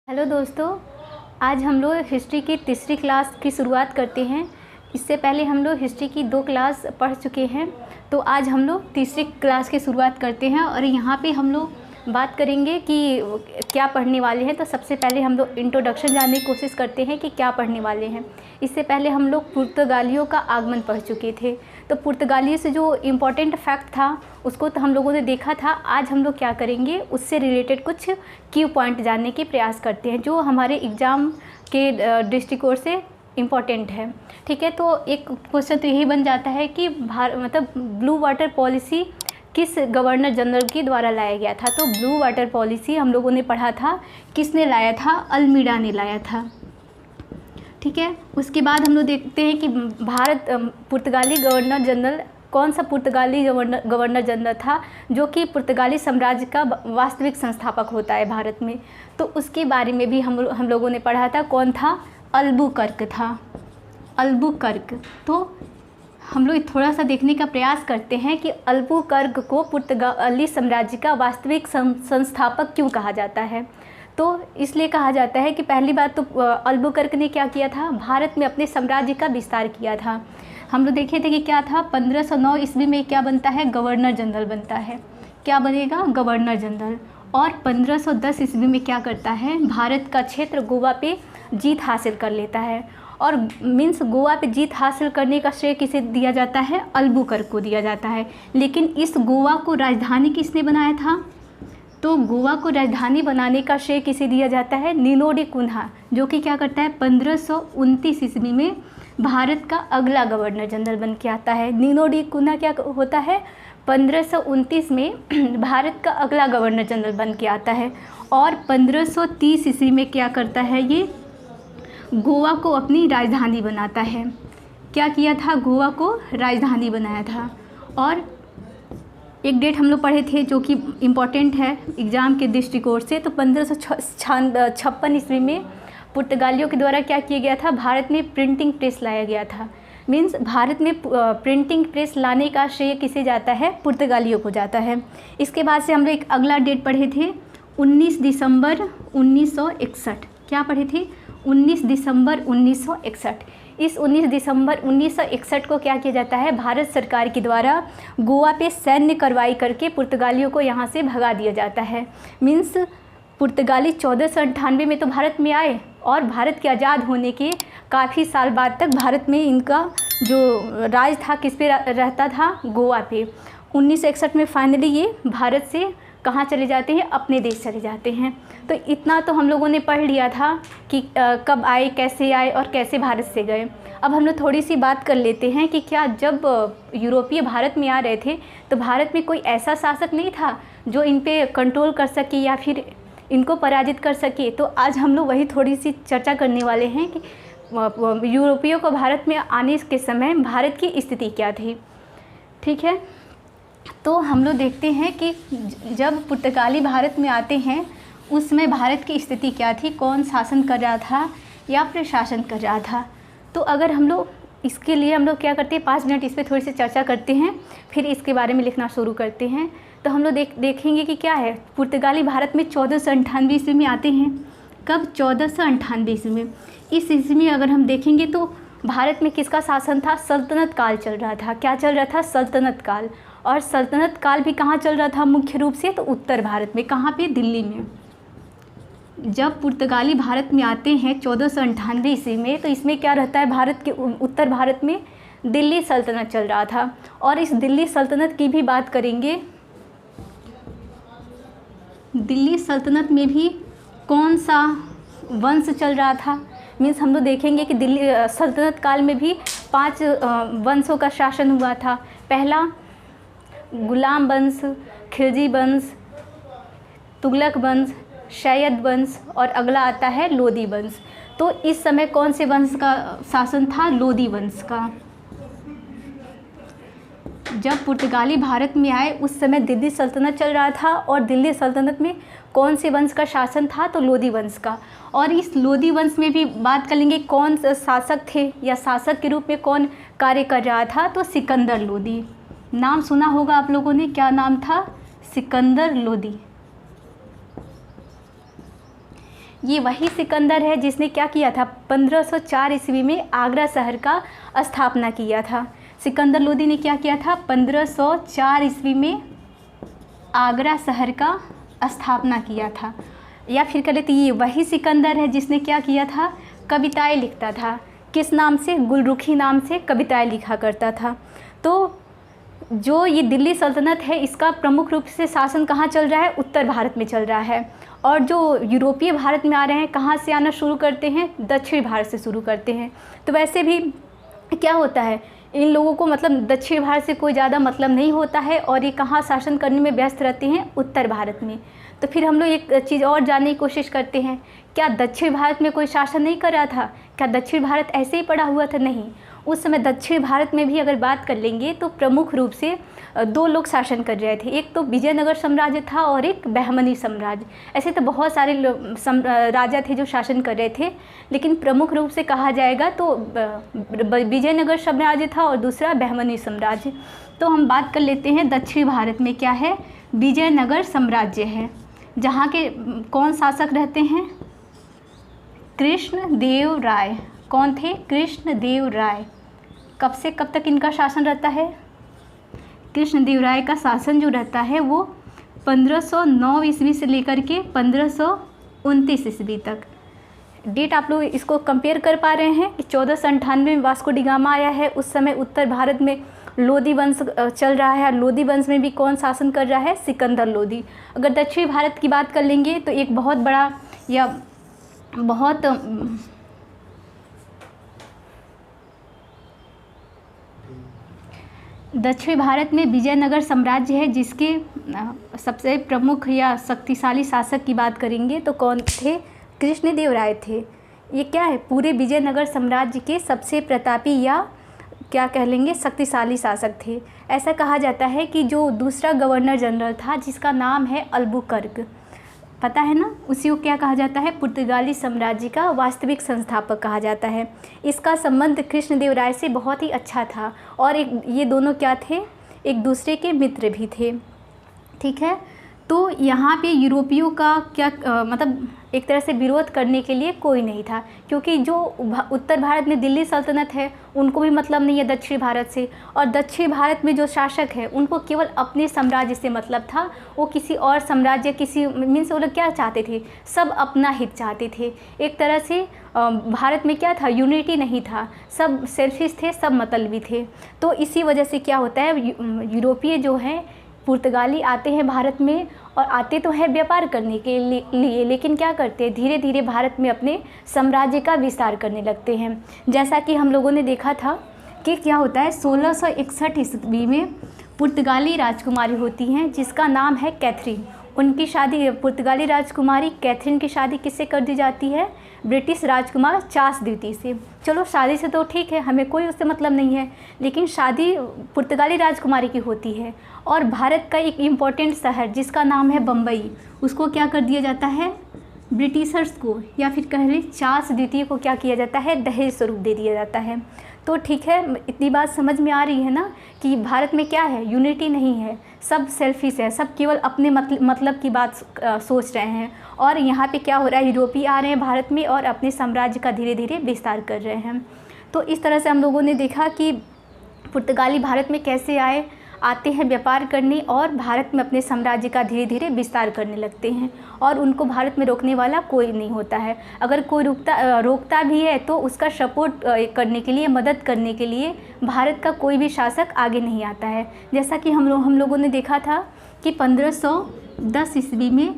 Hello दोस्तों, आज हम लोग हिस्ट्री की तीसरी क्लास की शुरुआत करते हैं। इससे पहले हम लोग हिस्ट्री की 2 क्लास पढ़ चुके हैं, तो आज हम लोग तीसरी क्लास की शुरुआत करते हैं और यहाँ पे हम लोग बात करेंगे कि क्या पढ़ने वाले हैं। तो सबसे पहले हम लोग इंट्रोडक्शन जानने की कोशिश करते हैं कि क्या पढ़ने वाले हैं। इससे पहले हम लोग पुर्तगालियों का आगमन पढ़ चुके थे, तो पुर्तगालियों से जो इम्पोर्टेंट फैक्ट था उसको तो हम लोगों ने देखा था। आज हम लोग क्या करेंगे, उससे रिलेटेड कुछ की पॉइंट जानने के प्रयास करते हैं जो हमारे एग्ज़ाम के दृष्टिकोण से इम्पॉर्टेंट है। ठीक है, तो एक क्वेश्चन तो यही बन जाता है कि ब्लू वाटर पॉलिसी किस गवर्नर जनरल के द्वारा लाया गया था। तो ब्लू वाटर पॉलिसी हम लोगों ने पढ़ा था, किसने लाया था, अल्मीडा ने लाया था। ठीक है, उसके बाद हम लोग देखते हैं कि पुर्तगाली गवर्नर जनरल, कौन सा पुर्तगाली गवर्नर जनरल था जो कि पुर्तगाली साम्राज्य का वास्तविक संस्थापक होता है भारत में। तो उसके बारे में भी हम लोगों ने पढ़ा था, कौन था, अल्बुकर्क था, अल्बुकर्क। तो हम लोग थोड़ा सा देखने का प्रयास करते हैं कि अल्बुकर्क को पुर्तगाली साम्राज्य का वास्तविक संस्थापक क्यों कहा जाता है। तो इसलिए कहा जाता है कि पहली बात तो अल्बुकर्क ने क्या किया था, भारत में अपने साम्राज्य का विस्तार किया था। हम लोग देखे थे कि क्या था, 1509 ईस्वी में क्या बनता है, गवर्नर जनरल बनता है। क्या बनेगा, गवर्नर जनरल। और 1510 ईस्वी में क्या करता है, भारत का क्षेत्र गोवा पे जीत हासिल कर लेता है। और मीन्स गोवा पे जीत हासिल करने का श्रेय किसे दिया जाता है, अल्बुकर्क को दिया जाता है। लेकिन इस गोवा को राजधानी किसने बनाया था, तो गोवा को राजधानी बनाने का श्रेय किसे दिया जाता है, नीनो डी कुन्हा, जो कि क्या करता है, 1529 ईस्वी में भारत का अगला गवर्नर जनरल बन के आता है। नीनो डी कुन्हा क्या होता है, 1529 में भारत का अगला गवर्नर जनरल बन के आता है। और 1530 ईस्वी में क्या करता है, ये गोवा को अपनी राजधानी बनाता है। क्या किया था, गोवा को राजधानी बनाया था। और एक डेट हम लोग पढ़े थे जो कि इम्पॉर्टेंट है एग्ज़ाम के दृष्टिकोण से, तो 1556 ईस्वी में पुर्तगालियों के द्वारा क्या किया गया था, भारत में प्रिंटिंग प्रेस लाया गया था। मीन्स भारत में प्रिंटिंग प्रेस लाने का श्रेय किसे जाता है, पुर्तगालियों को जाता है। इसके बाद से हम लोग एक अगला डेट पढ़े थे, 19 दिसंबर 1961। क्या पढ़े थे, 19 दिसंबर 1961। इस 19 दिसंबर 1961 को क्या किया जाता है, भारत सरकार के द्वारा गोवा पे सैन्य कार्रवाई करके पुर्तगालियों को यहाँ से भगा दिया जाता है। मीन्स पुर्तगाली 1498 में तो भारत में आए और भारत के आज़ाद होने के काफ़ी साल बाद तक भारत में इनका जो राज था किस पे रहता था, गोवा पे। 1961 में फाइनली ये भारत से कहाँ चले जाते हैं, अपने देश चले जाते हैं। तो इतना तो हम लोगों ने पढ़ लिया था कि कब आए, कैसे आए और कैसे भारत से गए। अब हम लोग थोड़ी सी बात कर लेते हैं कि क्या जब यूरोपीय भारत में आ रहे थे तो भारत में कोई ऐसा शासक नहीं था जो इन पे कंट्रोल कर सके या फिर इनको पराजित कर सके। तो आज हम लोग वही थोड़ी सी चर्चा करने वाले हैं कि यूरोपियों को भारत में आने के समय भारत की स्थिति क्या थी। ठीक है, तो हम लोग देखते हैं कि जब पुर्तगाली भारत में आते हैं उस समय भारत की स्थिति क्या थी, कौन शासन कर रहा था या प्रशासन कर रहा था। तो अगर हम लोग इसके लिए हम लोग क्या करते हैं, 5 मिनट इस पर थोड़ी सी चर्चा करते हैं, फिर इसके बारे में लिखना शुरू करते हैं। तो हम लोग देखेंगे कि क्या है, पुर्तगाली भारत में 1498 ईस्वी में आते हैं। कब, 1498 ईस्वी में। इस ईस्वी में अगर हम देखेंगे तो भारत में किसका शासन था, सल्तनत काल चल रहा था। क्या चल रहा था, सल्तनत काल। और सल्तनत काल भी कहाँ चल रहा था मुख्य रूप से, तो उत्तर भारत में। कहाँ पे, दिल्ली में। जब पुर्तगाली भारत में आते हैं 1498 ईस्वी में, तो इसमें क्या रहता है, भारत के उत्तर भारत में दिल्ली सल्तनत चल रहा था। और इस दिल्ली सल्तनत की भी बात करेंगे। दिल्ली सल्तनत में भी कौन सा वंश चल रहा था, मीन्स हम लोग देखेंगे कि दिल्ली सल्तनत काल में भी 5 वंशों का शासन हुआ था। पहला गुलाम वंश, खिलजी वंश, तुगलक वंश, सैयद वंश और अगला आता है लोदी वंश। तो इस समय कौन से वंश का शासन था, लोदी वंश का। जब पुर्तगाली भारत में आए उस समय दिल्ली सल्तनत चल रहा था और दिल्ली सल्तनत में कौन से वंश का शासन था, तो लोदी वंश का। और इस लोदी वंश में भी बात कर लेंगे कौन शासक थे या शासक के रूप में कौन कार्य कर रहा था, तो सिकंदर लोदी। नाम सुना होगा आप लोगों ने, क्या नाम था, सिकंदर लोदी। ये वही सिकंदर है जिसने क्या किया था, 1504 ईस्वी में आगरा शहर का स्थापना किया था। सिकंदर लोदी ने क्या किया था, 1504 ईस्वी में आगरा शहर का स्थापना किया था। या फिर कह लेते ये वही सिकंदर है जिसने क्या किया था, कविताएं लिखता था। किस नाम से, गुलरुखी नाम से कविताएं लिखा करता था। तो जो ये दिल्ली सल्तनत है इसका प्रमुख रूप से शासन कहाँ चल रहा है, उत्तर भारत में चल रहा है। और जो यूरोपीय भारत में आ रहे हैं, कहाँ से आना शुरू करते हैं, दक्षिण भारत से शुरू करते हैं। तो वैसे भी क्या होता है, इन लोगों को मतलब दक्षिण भारत से कोई ज़्यादा मतलब नहीं होता है और ये कहाँ शासन करने में व्यस्त रहते हैं, उत्तर भारत में। तो फिर हम लोग एक चीज़ और जानने की कोशिश करते हैं, क्या दक्षिण भारत में कोई शासन नहीं कर रहा था, क्या दक्षिण भारत ऐसे ही पड़ा हुआ था? नहीं, उस समय दक्षिण भारत में भी अगर बात कर लेंगे तो प्रमुख रूप से दो लोग शासन कर रहे थे। एक तो विजयनगर साम्राज्य था और एक बहमनी साम्राज्य। ऐसे तो बहुत सारे राजा थे जो शासन कर रहे थे, लेकिन प्रमुख रूप से कहा जाएगा तो विजयनगर साम्राज्य था और दूसरा बहमनी साम्राज्य। तो हम बात कर लेते हैं दक्षिण भारत में क्या है, विजयनगर साम्राज्य है, जहाँ के कौन शासक रहते हैं, कृष्णदेव राय। कौन थे, कृष्णदेव राय। कब से कब तक इनका शासन रहता है, कृष्णदेव राय का शासन जो रहता है वो 1509 ईस्वी से लेकर के 1529 ईस्वी तक। डेट आप लोग इसको कंपेयर कर पा रहे हैं कि 1498 में वास्को डी गामा आया है। उस समय उत्तर भारत में लोदी वंश चल रहा है। लोदी वंश में भी कौन शासन कर रहा है, सिकंदर लोदी। अगर दक्षिण भारत की बात कर लेंगे तो एक बहुत बड़ा या बहुत दक्षिण भारत में विजयनगर साम्राज्य है, जिसके सबसे प्रमुख या शक्तिशाली शासक की बात करेंगे तो कौन थे, कृष्णदेव राय थे। ये क्या है, पूरे विजयनगर साम्राज्य के सबसे प्रतापी या क्या कह लेंगे, शक्तिशाली शासक थे। ऐसा कहा जाता है कि जो दूसरा गवर्नर जनरल था जिसका नाम है अल्बुकर्क, पता है ना, उसी को क्या कहा जाता है, पुर्तगाली साम्राज्य का वास्तविक संस्थापक कहा जाता है। इसका संबंध कृष्णदेव राय से बहुत ही अच्छा था और ये दोनों क्या थे, एक दूसरे के मित्र भी थे। ठीक है, तो यहाँ पे यूरोपियों का क्या मतलब एक तरह से विरोध करने के लिए कोई नहीं था, क्योंकि जो उत्तर भारत में दिल्ली सल्तनत है उनको भी मतलब नहीं है दक्षिण भारत से, और दक्षिण भारत में जो शासक है उनको केवल अपने साम्राज्य से मतलब था। वो किसी और साम्राज्य, किसी मीन्स वो लोग क्या चाहते थे, सब अपना हित चाहते थे। एक तरह से भारत में क्या था, यूनिटी नहीं था, सब सेल्फिश थे, सब मतलबी थे। तो इसी वजह से क्या होता है, यूरोपीय जो हैं पुर्तगाली आते हैं भारत में, और आते तो हैं व्यापार करने के लिए, लेकिन क्या करते हैं, धीरे धीरे भारत में अपने साम्राज्य का विस्तार करने लगते हैं। जैसा कि हम लोगों ने देखा था कि क्या होता है, 1661 ईस्वी में पुर्तगाली राजकुमारी होती हैं जिसका नाम है कैथरीन। उनकी शादी, पुर्तगाली राजकुमारी कैथरीन की शादी किससे कर दी जाती है, ब्रिटिश राजकुमार चार्ल्स द्वितीय से। चलो शादी से तो ठीक है, हमें कोई उससे मतलब नहीं है, लेकिन शादी पुर्तगाली राजकुमारी की होती है और भारत का एक इम्पॉर्टेंट शहर जिसका नाम है बम्बई, उसको क्या कर दिया जाता है, ब्रिटिशर्स को या फिर कह लें चार्ल्स द्वितीय को क्या किया जाता है, दहेज स्वरूप दे दिया जाता है। तो ठीक है, इतनी बात समझ में आ रही है ना कि भारत में क्या है, यूनिटी नहीं है, सब सेल्फिश है, सब केवल अपने मतलब की बात सोच रहे हैं। और यहाँ पे क्या हो रहा है, यूरोपीय आ रहे हैं भारत में और अपने साम्राज्य का धीरे धीरे विस्तार कर रहे हैं। तो इस तरह से हम लोगों ने देखा कि पुर्तगाली भारत में कैसे आते हैं व्यापार करने और भारत में अपने साम्राज्य का धीरे धीरे विस्तार करने लगते हैं, और उनको भारत में रोकने वाला कोई नहीं होता है। अगर कोई रोकता भी है तो उसका सपोर्ट करने के लिए, मदद करने के लिए भारत का कोई भी शासक आगे नहीं आता है। जैसा कि हम लोगों ने देखा था कि 1510 ईस्वी में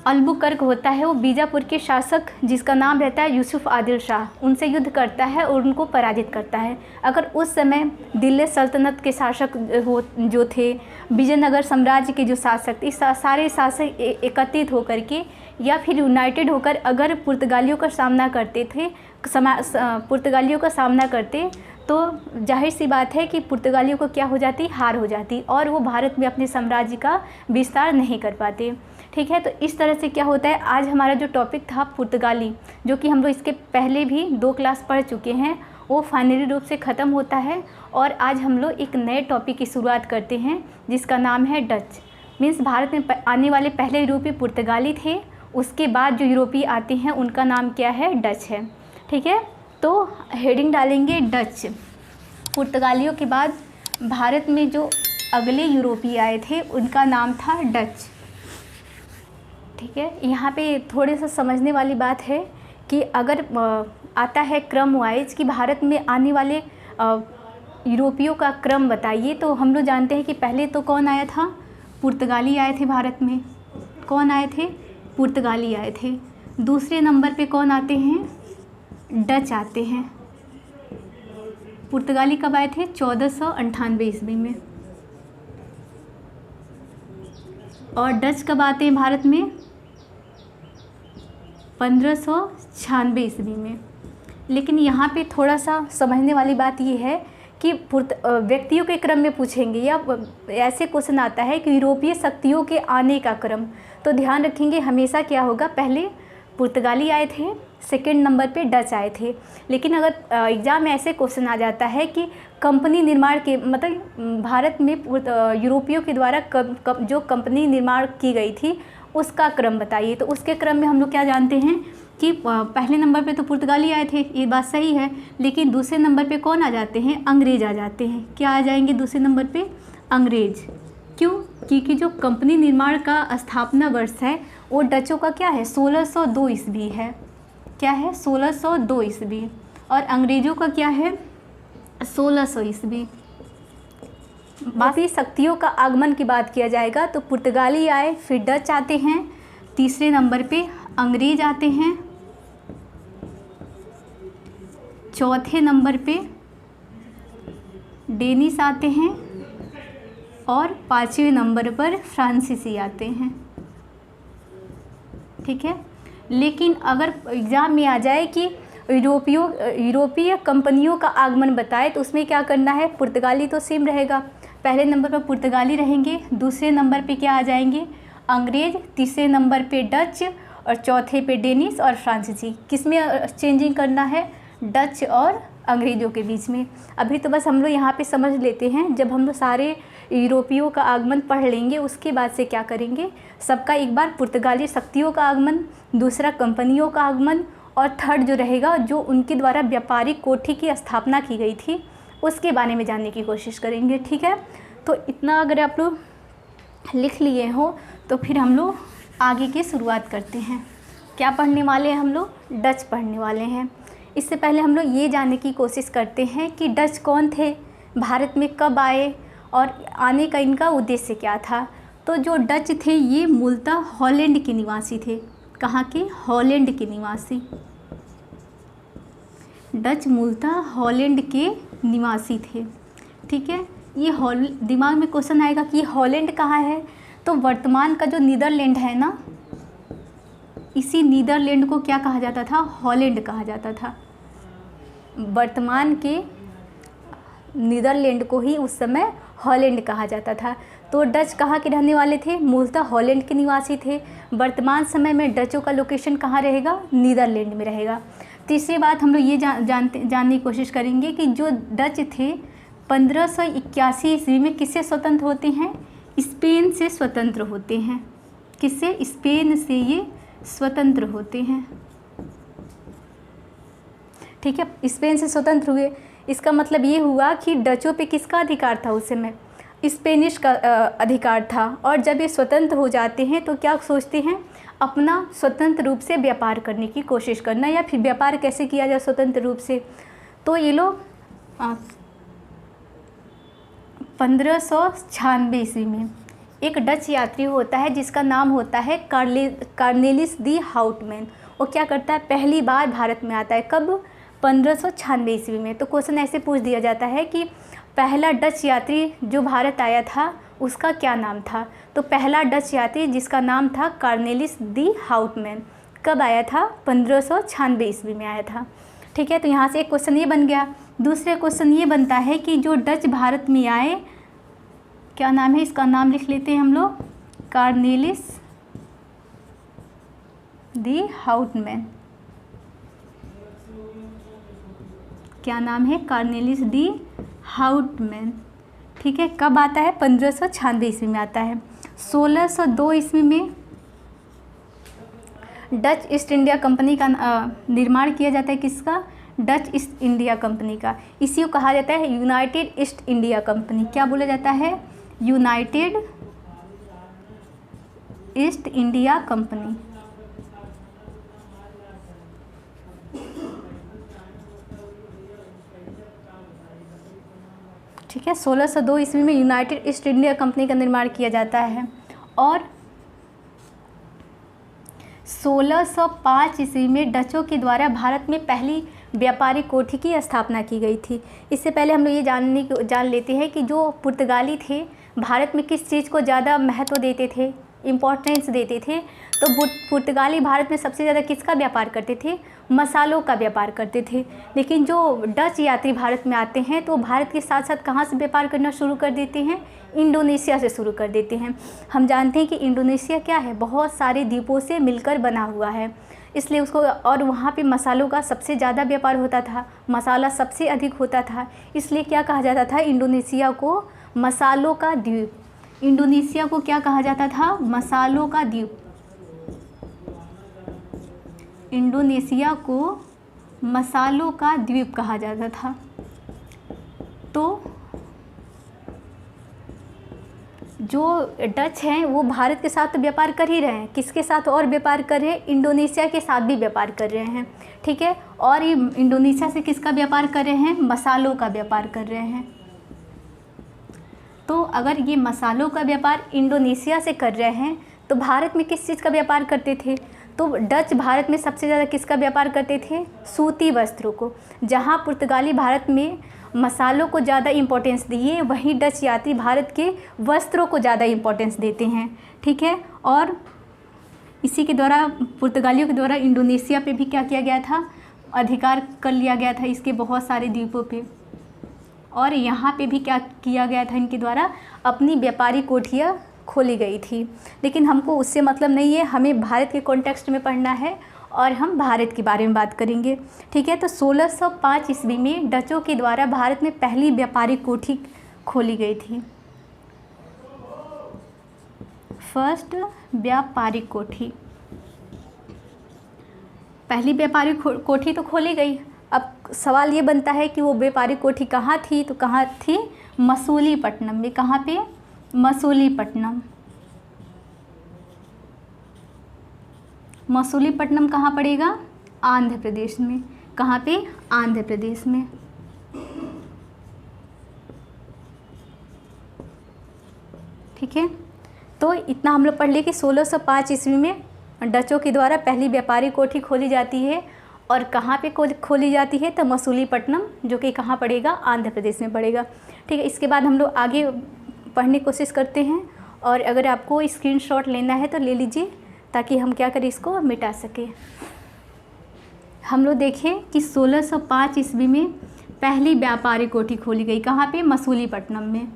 अल्बुकर्क होता है, वो बीजापुर के शासक जिसका नाम रहता है यूसुफ आदिल शाह, उनसे युद्ध करता है और उनको पराजित करता है। अगर उस समय दिल्ली सल्तनत के शासक जो थे, विजयनगर साम्राज्य के जो शासक, इस सारे शासक एकत्रित होकर के या फिर यूनाइटेड होकर अगर पुर्तगालियों का सामना करते थे, पुर्तगालियों का सामना करते, तो जाहिर सी बात है कि पुर्तगालियों को क्या हो जाती, हार हो जाती और वो भारत में अपने साम्राज्य का विस्तार नहीं कर पाते। ठीक है, तो इस तरह से क्या होता है, आज हमारा जो टॉपिक था पुर्तगाली, जो कि हम लोग इसके पहले भी 2 क्लास पढ़ चुके हैं, वो फाइनली रूप से ख़त्म होता है और आज हम लोग एक नए टॉपिक की शुरुआत करते हैं जिसका नाम है डच। मीन्स भारत में आने वाले पहले यूरोपीय पुर्तगाली थे, उसके बाद जो यूरोपीय आते हैं उनका नाम क्या है, डच है। ठीक है, तो हेडिंग डालेंगे डच। पुर्तगालियों के बाद भारत में जो अगले यूरोपीय आए थे उनका नाम था डच। ठीक है, यहाँ पे थोड़े सा समझने वाली बात है कि अगर आता है क्रम वाइज कि भारत में आने वाले यूरोपियों का क्रम बताइए, तो हम लोग जानते हैं कि पहले तो कौन आया था, पुर्तगाली आए थे भारत में। कौन आए थे, पुर्तगाली आए थे। दूसरे नंबर पे कौन आते हैं, डच आते हैं। पुर्तगाली कब आए थे, 1498 ईस्वी में। और डच कब आते हैं भारत में, 1596 ईस्वी में। लेकिन यहाँ पे थोड़ा सा समझने वाली बात ये है कि व्यक्तियों के क्रम में पूछेंगे या ऐसे क्वेश्चन आता है कि यूरोपीय शक्तियों के आने का क्रम, तो ध्यान रखेंगे हमेशा क्या होगा, पहले पुर्तगाली आए थे, सेकंड नंबर पे डच आए थे। लेकिन अगर एग्ज़ाम में ऐसे क्वेश्चन आ जाता है कि कंपनी निर्माण के मतलब भारत में यूरोपियों के द्वारा जो कंपनी निर्माण की गई थी उसका क्रम बताइए, तो उसके क्रम में हम लोग क्या जानते हैं कि पहले नंबर पे तो पुर्तगाली आए थे, ये बात सही है। लेकिन दूसरे नंबर पे कौन आ जाते हैं, अंग्रेज आ जाते हैं। क्या आ जाएंगे दूसरे नंबर पे, अंग्रेज। क्यों, क्योंकि जो कंपनी निर्माण का स्थापना वर्ष है वो डचों का क्या है, 1602 ईस्वी है। क्या है, 1602 ईस्वी। और अंग्रेज़ों का क्या है, 1600 ईस्वी। बाकी शक्तियों का आगमन की बात किया जाएगा तो पुर्तगाली आए, फिर डच आते हैं, तीसरे नंबर पे अंग्रेज आते हैं, चौथे नंबर पे डेनिस आते हैं और पाँचवें नंबर पर फ्रांसीसी आते हैं। ठीक है, लेकिन अगर एग्ज़ाम में आ जाए कि यूरोपीय कंपनियों का आगमन बताए तो उसमें क्या करना है, पुर्तगाली तो सेम रहेगा, पहले नंबर पर पुर्तगाली रहेंगे, दूसरे नंबर पे क्या आ जाएंगे, अंग्रेज, तीसरे नंबर पे डच और चौथे पे डेनिस और फ्रांसीसी। किस में चेंजिंग करना है, डच और अंग्रेज़ों के बीच में। अभी तो बस हम लोग यहाँ पे समझ लेते हैं, जब हम लोग सारे यूरोपियों का आगमन पढ़ लेंगे उसके बाद से क्या करेंगे, सबका एक बार पुर्तगाली शक्तियों का आगमन, दूसरा कंपनियों का आगमन और थर्ड जो रहेगा जो उनके द्वारा व्यापारिक कोठी की स्थापना की गई थी उसके बारे में जानने की कोशिश करेंगे। ठीक है, तो इतना अगर आप लोग लिख लिए हो तो फिर हम लोग आगे की शुरुआत करते हैं। क्या पढ़ने वाले हैं हम लोग, डच पढ़ने वाले हैं। इससे पहले हम लोग ये जानने की कोशिश करते हैं कि डच कौन थे, भारत में कब आए और आने का इनका उद्देश्य क्या था। तो जो डच थे ये मूलतः हॉलैंड के निवासी थे। कहाँ के, हॉलैंड के निवासी। डच मूलतः हॉलैंड के निवासी थे। ठीक है, ये दिमाग में क्वेश्चन आएगा कि हॉलैंड कहाँ है, तो वर्तमान का जो नीदरलैंड है ना, इसी नीदरलैंड को क्या कहा जाता था, हॉलैंड कहा जाता था। वर्तमान के नीदरलैंड को ही उस समय हॉलैंड कहा जाता था। तो डच कहाँ के रहने वाले थे, मूलतः हॉलैंड के निवासी थे। वर्तमान समय में डचों का लोकेशन कहाँ रहेगा, नीदरलैंड में रहेगा। तीसरी बात हम लोग ये जानने की कोशिश करेंगे कि जो डच थे 1581 ईस्वी में किससे स्वतंत्र होते हैं, स्पेन से स्वतंत्र होते हैं। किससे, स्पेन से ये स्वतंत्र होते हैं। ठीक है, स्पेन से स्वतंत्र हुए, इसका मतलब ये हुआ कि डचों पे किसका अधिकार था उस समय, स्पेनिश का अधिकार था। और जब ये स्वतंत्र हो जाते हैं तो क्या सोचते हैं, अपना स्वतंत्र रूप से व्यापार करने की कोशिश करना, या फिर व्यापार कैसे किया जाए स्वतंत्र रूप से। तो ये लोग 1596 ईस्वी में एक डच यात्री होता है जिसका नाम होता है कार्नेलिस दी हाउटमैन। वो क्या करता है, पहली बार भारत में आता है। कब, 1596 ईस्वी में। तो क्वेश्चन ऐसे पूछ दिया जाता है कि पहला डच यात्री जो भारत आया था उसका क्या नाम था। तो पहला डच यात्री जिसका नाम था कार्नेलिस दी हाउटमैन, कब आया था, 1596 ईस्वी में आया था। ठीक है, तो यहाँ से एक क्वेश्चन ये बन गया। दूसरे क्वेश्चन ये बनता है कि जो डच भारत में आए, क्या नाम है, इसका नाम लिख लेते हैं हम लोग, कार्नेलिस दी हाउटमैन। क्या नाम है, कार्नेलिस दी हाउटमैन। ठीक है, कब आता है, 1596 ईस्वी में आता है। 1602 ईस्वी में डच ईस्ट इंडिया कंपनी का निर्माण किया जाता है। किसका? डच ईस्ट इंडिया कंपनी का। इसी को कहा जाता है यूनाइटेड ईस्ट इंडिया कंपनी। क्या बोला जाता है? United east India company. ठीक है, 1602 ईस्वी में यूनाइटेड ईस्ट इंडिया कंपनी का निर्माण किया जाता है और 1605 ईस्वी में डचों के द्वारा भारत में पहली व्यापारिक कोठी की स्थापना की गई थी। इससे पहले हम लोग ये जान लेते हैं कि जो पुर्तगाली थे भारत में किस चीज़ को ज़्यादा महत्व देते थे, इम्पोर्टेंस देते थे। तो पुर्तगाली भारत में सबसे ज़्यादा किसका व्यापार करते थे? मसालों का व्यापार करते थे। लेकिन जो डच यात्री भारत में आते हैं तो भारत के साथ साथ कहाँ से व्यापार करना शुरू कर देते हैं? इंडोनेशिया से शुरू कर देते हैं। हम जानते हैं कि इंडोनेशिया क्या है? बहुत सारे द्वीपों से मिलकर बना हुआ है, इसलिए उसको, और वहाँ पे मसालों का सबसे ज़्यादा व्यापार होता था, मसाला सबसे अधिक होता था, इसलिए क्या कहा जाता था? इंडोनेशिया को मसालों का द्वीप। इंडोनेशिया को क्या कहा जाता था? मसालों का द्वीप। इंडोनेशिया को मसालों का द्वीप कहा जाता था। तो जो डच हैं वो भारत के साथ तो व्यापार कर ही रहे हैं, किसके साथ और व्यापार कर रहे हैं? इंडोनेशिया के साथ भी व्यापार कर रहे हैं। ठीक है, और ये इंडोनेशिया से किसका व्यापार कर रहे हैं? मसालों का व्यापार कर रहे हैं। तो अगर ये मसालों का व्यापार इंडोनेशिया से कर रहे हैं तो भारत में किस चीज़ का व्यापार करते थे? तो डच भारत में सबसे ज़्यादा किसका व्यापार करते थे? सूती वस्त्रों को। जहाँ पुर्तगाली भारत में मसालों को ज़्यादा इम्पोर्टेंस दिए, वहीं डच यात्री भारत के वस्त्रों को ज़्यादा इम्पोर्टेंस देते हैं। ठीक है, और इसी के द्वारा पुर्तगालियों के द्वारा इंडोनेशिया पे भी क्या किया गया था? अधिकार कर लिया गया था इसके बहुत सारे द्वीपों पे, और यहाँ पे भी क्या किया गया था? इनके द्वारा अपनी व्यापारी कोठियाँ खोली गई थी। लेकिन हमको उससे मतलब नहीं है, हमें भारत के कॉन्टेक्स्ट में पढ़ना है और हम भारत के बारे में बात करेंगे। ठीक है, तो 1605 ईस्वी में डचों के द्वारा भारत में पहली व्यापारिक कोठी खोली गई थी। फर्स्ट व्यापारिक कोठी, पहली व्यापारिक कोठी तो खोली गई। अब सवाल ये बनता है कि वो व्यापारिक कोठी कहाँ थी? तो कहाँ थी? मसूलीपट्टनम में। कहाँ पे? मसूलीपट्टनम। मसूलीपट्टनम कहाँ पड़ेगा? आंध्र प्रदेश में। कहाँ पे? आंध्र प्रदेश में। ठीक है, तो इतना हम लोग पढ़ लिए कि 1605 ईस्वी में डचों के द्वारा पहली व्यापारिक कोठी खोली जाती है, और कहाँ पे खोली जाती है? तो मसूलीपट्टनम, जो कि कहाँ पड़ेगा? आंध्र प्रदेश में पड़ेगा। ठीक है, इसके बाद हम लोग आगे पढ़ने की कोशिश करते हैं, और अगर आपको स्क्रीनशॉट लेना है तो ले लीजिए, ताकि हम क्या करें? इसको मिटा सकें। हम लोग देखें कि 1605 ईस्वी में पहली व्यापारिक कोठी खोली गई। कहाँ पे? मसूलीपट्टनम में।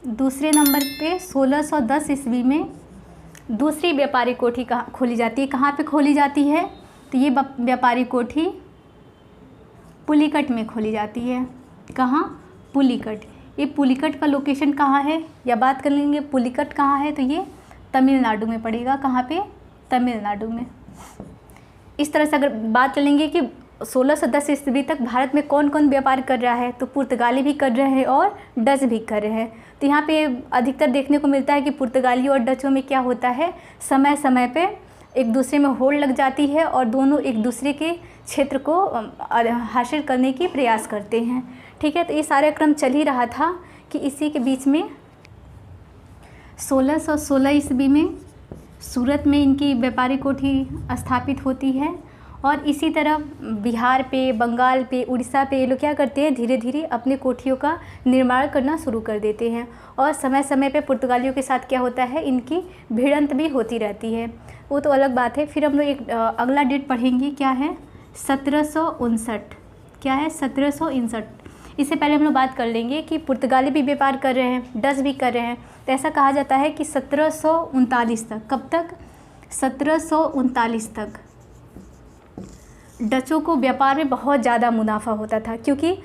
दूसरे नंबर पे 1610 ईस्वी में दूसरी व्यापारिक कोठी कहाँ खोली जाती है? कहाँ पे खोली जाती है? तो ये व्यापारिक कोठी पुलिकट में खोली जाती है। कहाँ? पुलिकट। ये पुलिकट का लोकेशन कहाँ है, या बात कर लेंगे पुलिकट कहाँ है? तो ये तमिलनाडु में पड़ेगा। कहाँ पे? तमिलनाडु में। इस तरह से अगर बात करेंगे कि 1610 ईस्वी तक भारत में कौन कौन व्यापार कर रहा है, तो पुर्तगाली भी कर रहे हैं और डच भी कर रहे हैं। तो यहाँ पे अधिकतर देखने को मिलता है कि पुर्तगाली और डचों में क्या होता है, समय समय पे एक दूसरे में होड़ लग जाती है और दोनों एक दूसरे के क्षेत्र को हासिल करने की प्रयास करते हैं। ठीक है, तो ये सारा क्रम चल ही रहा था कि इसी के बीच में 1616 ईस्वी में सूरत में इनकी व्यापारिक कोठी स्थापित होती है, और इसी तरह बिहार पे, बंगाल पे, उड़ीसा पे ये लोग क्या करते हैं? धीरे धीरे अपने कोठियों का निर्माण करना शुरू कर देते हैं, और समय समय पे पुर्तगालियों के साथ क्या होता है? इनकी भिड़ंत भी होती रहती है, वो तो अलग बात है। फिर हम लोग एक अगला डेट पढ़ेंगे, क्या है? 1759। क्या है? 1759। इससे पहले हम लोग बात कर लेंगे कि पुर्तगाली भी व्यापार कर रहे हैं, डच भी कर रहे हैं। तो ऐसा कहा जाता है कि 1739 तक, कब तक? 1739 तक डचों को व्यापार में बहुत ज़्यादा मुनाफा होता था, क्योंकि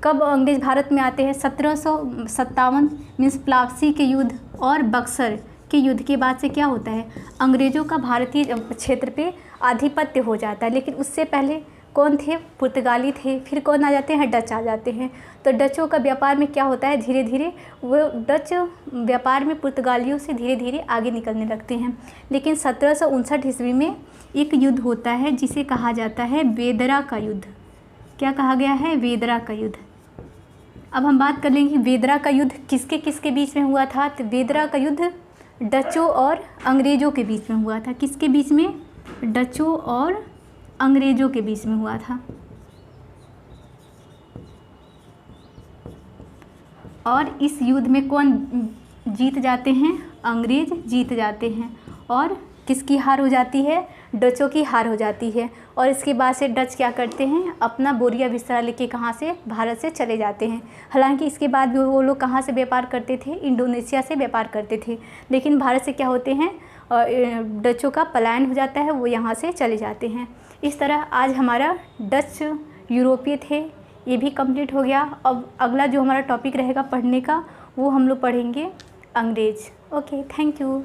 कब अंग्रेज़ भारत में आते हैं? 1757 मीन्स प्लासी के युद्ध, और बक्सर के युद्ध के बाद से क्या होता है, अंग्रेज़ों का भारतीय क्षेत्र पे आधिपत्य हो जाता है। लेकिन उससे पहले कौन थे, पुर्तगाली थे। फिर कौन आ जाते हैं, डच आ जाते हैं। तो डचों का व्यापार में क्या होता है, धीरे धीरे वो डच व्यापार में पुर्तगालियों से धीरे धीरे आगे निकलने लगते हैं। लेकिन 1759 ईस्वी में एक युद्ध होता है जिसे कहा जाता है वेदरा का युद्ध। क्या कहा गया है, वेदरा का युद्ध। अब हम बात कर लेंगे वेदरा का युद्ध किसके किसके बीच में हुआ था। तो वेदरा का युद्ध डचों और अंग्रेज़ों के बीच में हुआ था। किसके बीच में, डचों और अंग्रेज़ों के बीच में हुआ था। और इस युद्ध में कौन जीत जाते हैं, अंग्रेज़ जीत जाते हैं। और किसकी हार हो जाती है, डचों की हार हो जाती है। और इसके बाद से डच क्या करते हैं, अपना बोरिया बिस्तरा लेके कहाँ से, भारत से चले जाते हैं। हालांकि इसके बाद भी वो लोग कहाँ से व्यापार करते थे, इंडोनेशिया से व्यापार करते थे। लेकिन भारत से क्या होते हैं, डचों का पलायन हो जाता है, वो यहाँ से चले जाते हैं। इस तरह आज हमारा डच यूरोपीय थे ये भी कंप्लीट हो गया। अब अगला जो हमारा टॉपिक रहेगा पढ़ने का वो हम लोग पढ़ेंगे अंग्रेज़। Okay, thank you.